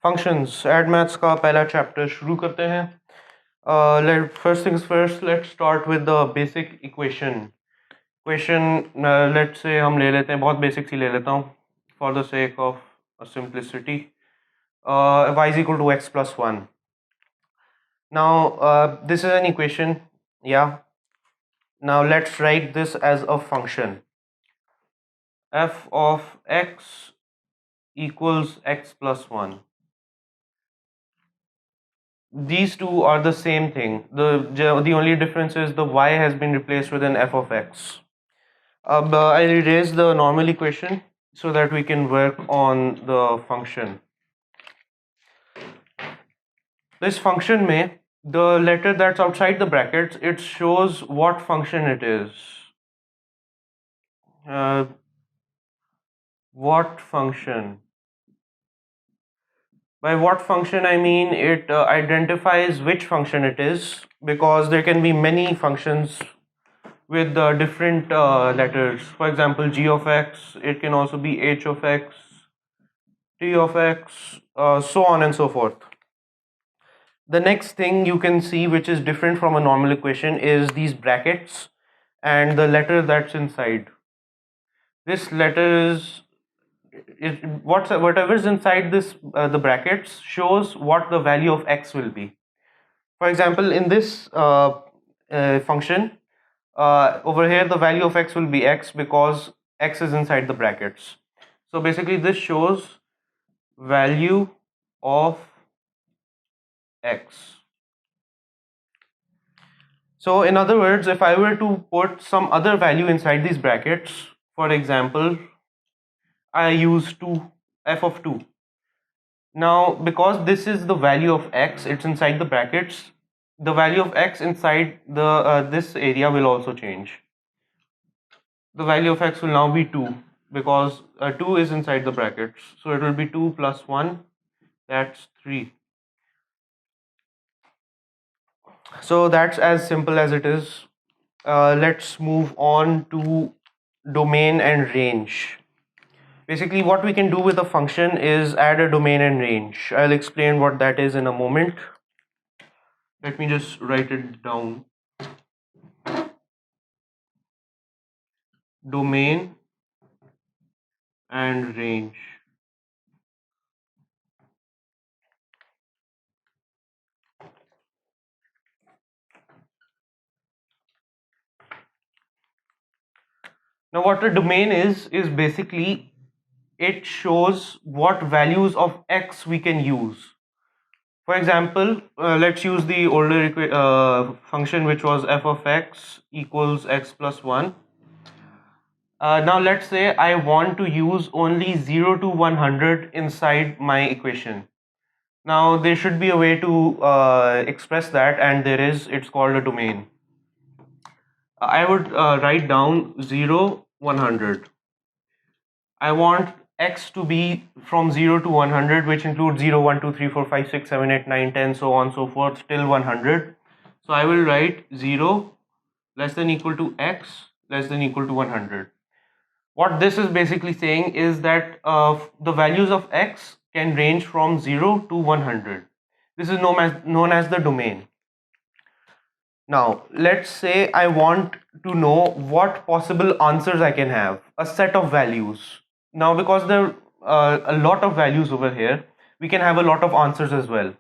Functions add maths का पहला chapter शुरू करते हैं. First things first, let's start with the basic equation. Let's say हम ले लेते हैं, बहुत बेसिक सी ले लेता हूँ for the sake of simplicity. y is equal to x plus 1. Now this is an equation. Yeah, now let's write this as a function. F of x equals x plus 1. These two are the same thing. The only difference is the y has been replaced with an f of x. I'll erase the normal equation so that we can work on the function. This function में the letter that's outside the brackets, it shows what function it is. What function? By what function I mean it identifies which function it is, because there can be many functions with different letters. For example, g of x, it can also be h of x, t of x, so on and so forth. The next thing you can see which is different from a normal equation is these brackets and the letter that's inside. This letter is whatever is inside this the brackets shows what the value of x will be. For example, in this function, over here the value of x will be x because x is inside the brackets. So basically this shows value of x. So in other words, if I were to put some other value inside these brackets, for example, I use 2, f of 2. Now because this is the value of x, it's inside the brackets, the value of x inside the this area will also change. The value of x will now be 2 because 2 is inside the brackets, so it will be 2 plus 1, that's 3. So that's as simple as it is. Let's move on to domain and range. Basically what we can do with a function is add a domain and range. I'll explain what that is in a moment. Let me just write it down. Domain and range. Now what a domain is basically it shows what values of x we can use. For example, let's use the older function which was f of x equals x plus 1. Now let's say I want to use only 0 to 100 inside my equation. Now there should be a way to express that, and there is. It's called a domain. I would write down 0, 100. I want x to be from 0 to 100, which includes 0, 1, 2, 3, 4, 5, 6, 7, 8, 9, 10, so on so forth till 100. So I will write 0 less than equal to x less than equal to 100. What this is basically saying is that the values of x can range from 0 to 100. This is known as the domain. Now let's say I want to know what possible answers I can have, a set of values. Now because there are a lot of values over here, we can have a lot of answers as well.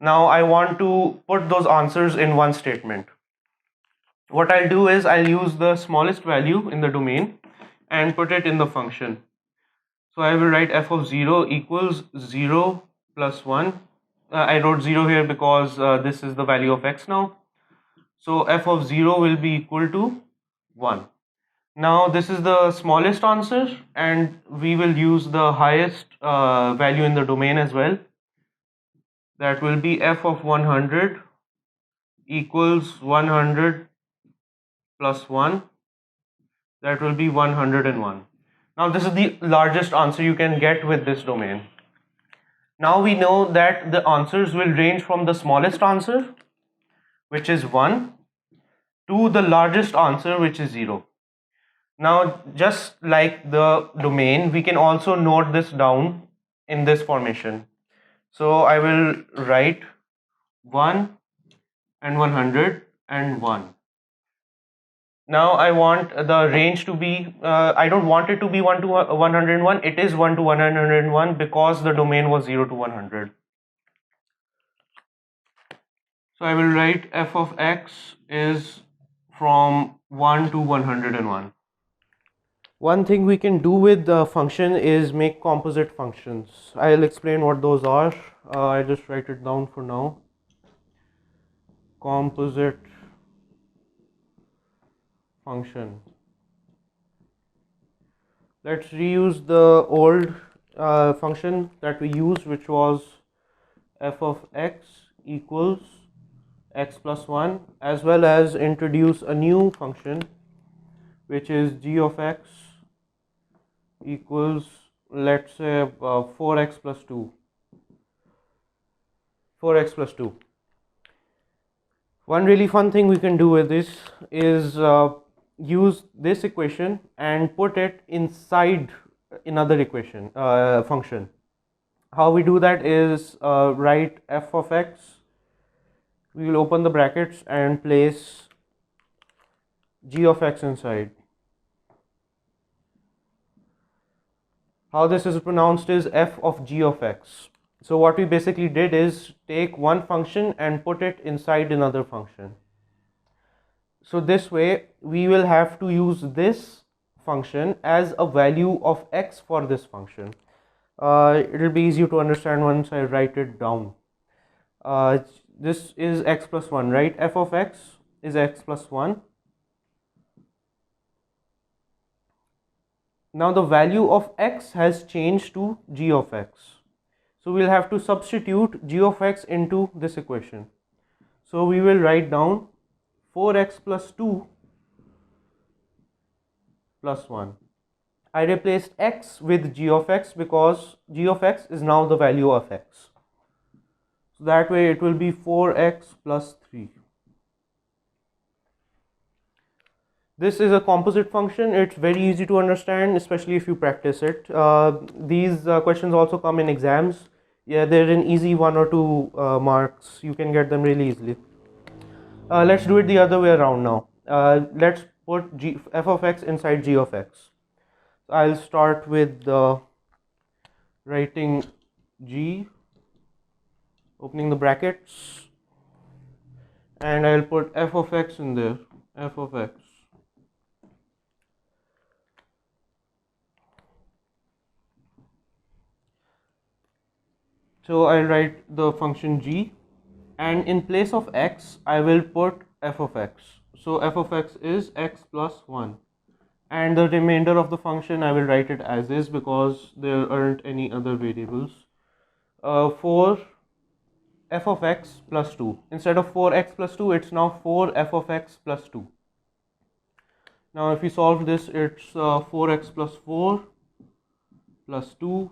Now I want to put those answers in one statement. What I'll do is I'll use the smallest value in the domain and put it in the function. So I will write f of 0 equals 0 plus 1. I wrote 0 here because this is the value of x now. So f of 0 will be equal to 1. Now this is the smallest answer, and we will use the highest value in the domain as well. That will be f of 100 equals 100 plus 1. That will be 101. Now this is the largest answer you can get with this domain. Now we know that the answers will range from the smallest answer, which is 1, to the largest answer, which is 0. Now just like the domain, we can also note this down in this formation. So I will write 1 and 100 and 1. Now I want the range to be, I don't want it to be 1 to 101, it is 1 to 101 because the domain was 0 to 100. So I will write f of x is from 1 to 101. One thing we can do with the function is make composite functions. I'll explain what those are. I just write it down for now. Composite function. Let's reuse the old function that we used, which was f of x equals x plus 1, as well as introduce a new function which is g of x equals, let's say, 4x plus 2. 4x plus 2. One really fun thing we can do with this is use this equation and put it inside another equation function. How we do that is write f of x, we will open the brackets and place g of x inside. How this is pronounced is f of g of x. So what we basically did is take one function and put it inside another function. So this way we will have to use this function as a value of x for this function. It will be easier to understand once I write it down. This is x plus 1, right? F of x is x plus 1. Now the value of x has changed to g of x. So we'll have to substitute g of x into this equation. So we will write down 4x plus 2 plus 1. I replaced x with g of x because g of x is now the value of x. So that way it will be 4x plus 3. This is a composite function. It's very easy to understand, especially if you practice it. These questions also come in exams. Yeah, they're in easy 1 or 2 marks. You can get them really easily. Let's do it the other way around now. Let's put f of x inside g of x. So I'll start with writing g, opening the brackets, and I'll put f of x in there, f of x. So I'll write the function g, and in place of x I will put f of x. So f of x is x plus 1, and the remainder of the function I will write it as is because there aren't any other variables. For f of x plus 2, instead of 4x plus 2, it's now 4f of x plus 2. Now if we solve this, it's 4x plus 4 plus 2,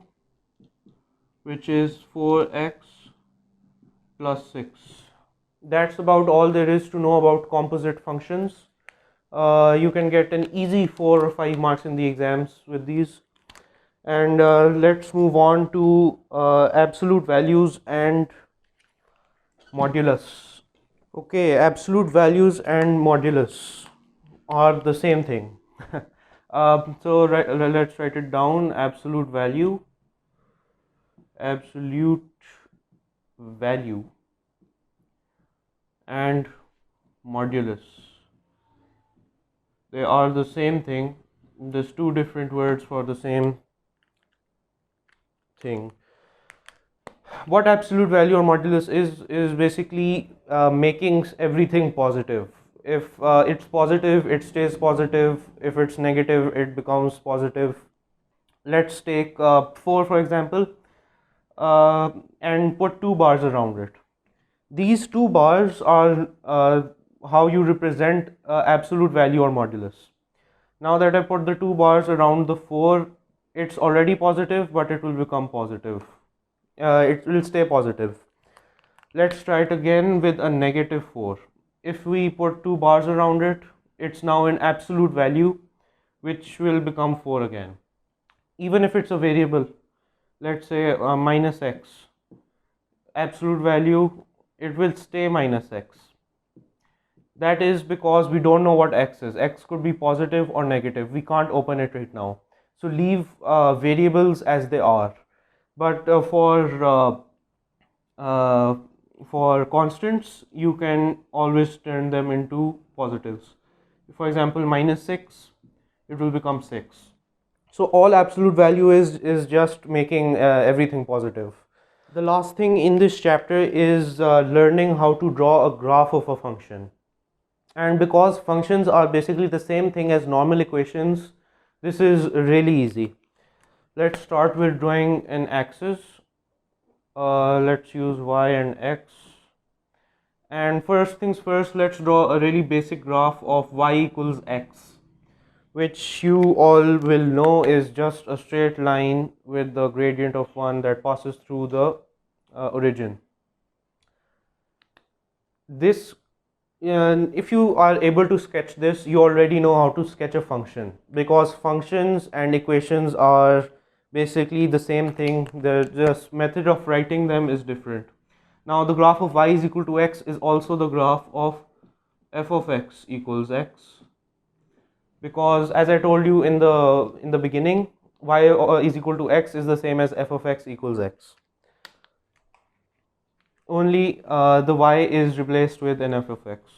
which is 4x plus 6. That's about all there is to know about composite functions. You can get an easy 4 or 5 marks in the exams with these. And let's move on to absolute values and modulus. Okay, absolute values and modulus are the same thing. So let's write it down. Absolute value and modulus, they are the same thing. There's 2 different words for the same thing. What absolute value or modulus is basically making everything positive. If it's positive, it stays positive. If it's negative, it becomes positive. Let's take 4 for example, and put 2 bars around it. These 2 bars are how you represent absolute value or modulus. Now that I put the 2 bars around the 4, it's already positive, but it will become positive. It will stay positive. Let's try it again with a negative 4. If we put 2 bars around it, it's now an absolute value, which will become 4 again. Even if it's a variable, let's say minus x, absolute value, it will stay minus x. That is because we don't know what x is. X could be positive or negative. We can't open it right now. So leave variables as they are. But uh, for constants, you can always turn them into positives. For example, minus 6, it will become 6. So all absolute value is just making everything positive. The last thing in this chapter is learning how to draw a graph of a function. And because functions are basically the same thing as normal equations, this is really easy. Let's start with drawing an axis. Let's use y and x. And first things first, let's draw a really basic graph of y equals x, which you all will know is just a straight line with the gradient of 1 that passes through the origin. This, if you are able to sketch this, you already know how to sketch a function, because functions and equations are basically the same thing. The just method of writing them is different. Now the graph of y is equal to x is also the graph of f of x equals x, because as I told you in the beginning, y is equal to x is the same as f of x equals x. Only the y is replaced with an f of x.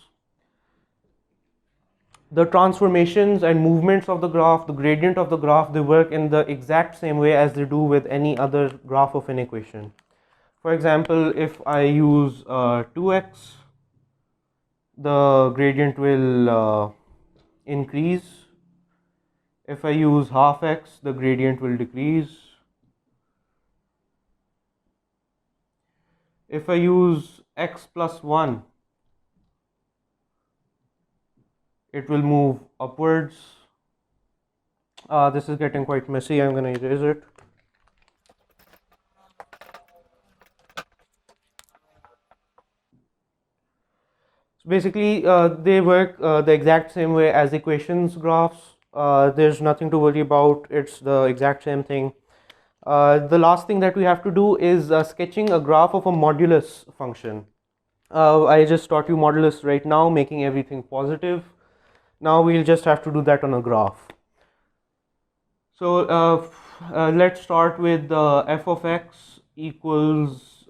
The transformations and movements of the graph, the gradient of the graph, they work in the exact same way as they do with any other graph of an equation. For example, if I use 2x, the gradient will increase. If I use half x, the gradient will decrease. If I use x plus 1, it will move upwards. This is getting quite messy. I'm going to erase it. So basically, they work the exact same way as equations graphs. There's nothing to worry about. It's the exact same thing. The last thing that we have to do is sketching a graph of a modulus function. I just taught you modulus right now, making everything positive. Now we'll just have to do that on a graph. So let's start with f of x equals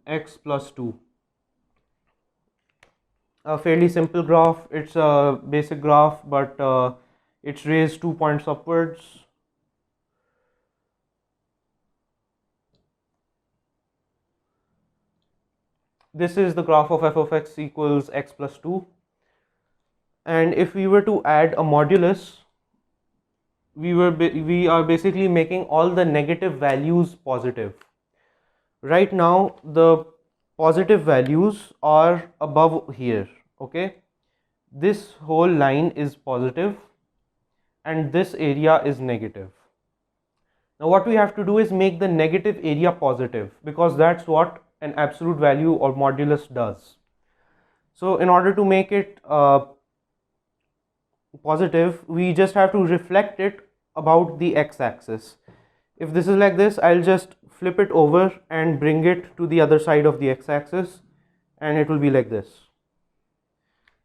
x plus 2. A fairly simple graph. It's a basic graph, but it's raised 2 points upwards. This is the graph of f of x equals x plus 2. And if we were to add a modulus, we are basically making all the negative values positive. Right now the positive values are above here, okay? This whole line is positive and this area is negative. Now what we have to do is make the negative area positive, because that's what an absolute value or modulus does. So in order to make it positive, we just have to reflect it about the x-axis. If this is like this, I'll just flip it over and bring it to the other side of the x-axis, and it will be like this.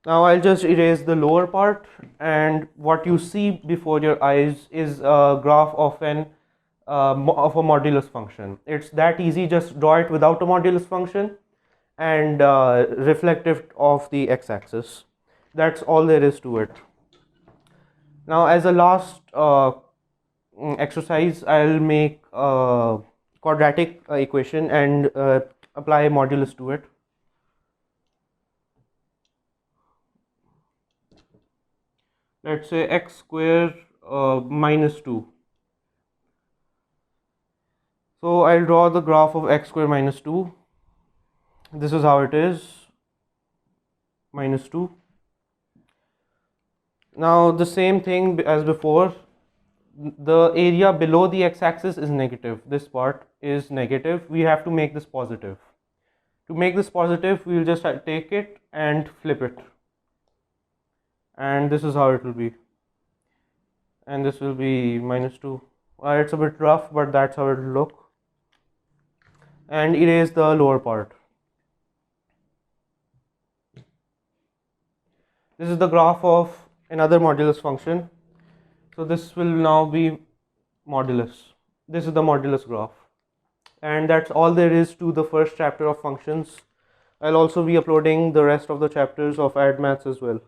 Now I'll just erase the lower part, and what you see before your eyes is a graph of a modulus function. It's that easy. Just draw it without a modulus function and reflect it off the x-axis. That's all there is to it. Now as a last exercise, I'll make a quadratic equation and apply modulus to it. Let's say x square minus 2. So I'll draw the graph of x square minus 2. This is how it is, minus 2. Now the same thing as before, the area below the x-axis is negative. This part is negative. We have to make this positive. To make this positive, we will just take it and flip it. And this is how it will be. And this will be minus 2. It's a bit rough, but that's how it will look. and erase the lower part. This is the graph of another modulus function. So this will now be modulus. This is the modulus graph. And that's all there is to the first chapter of functions. I'll also be uploading the rest of the chapters of add maths as well.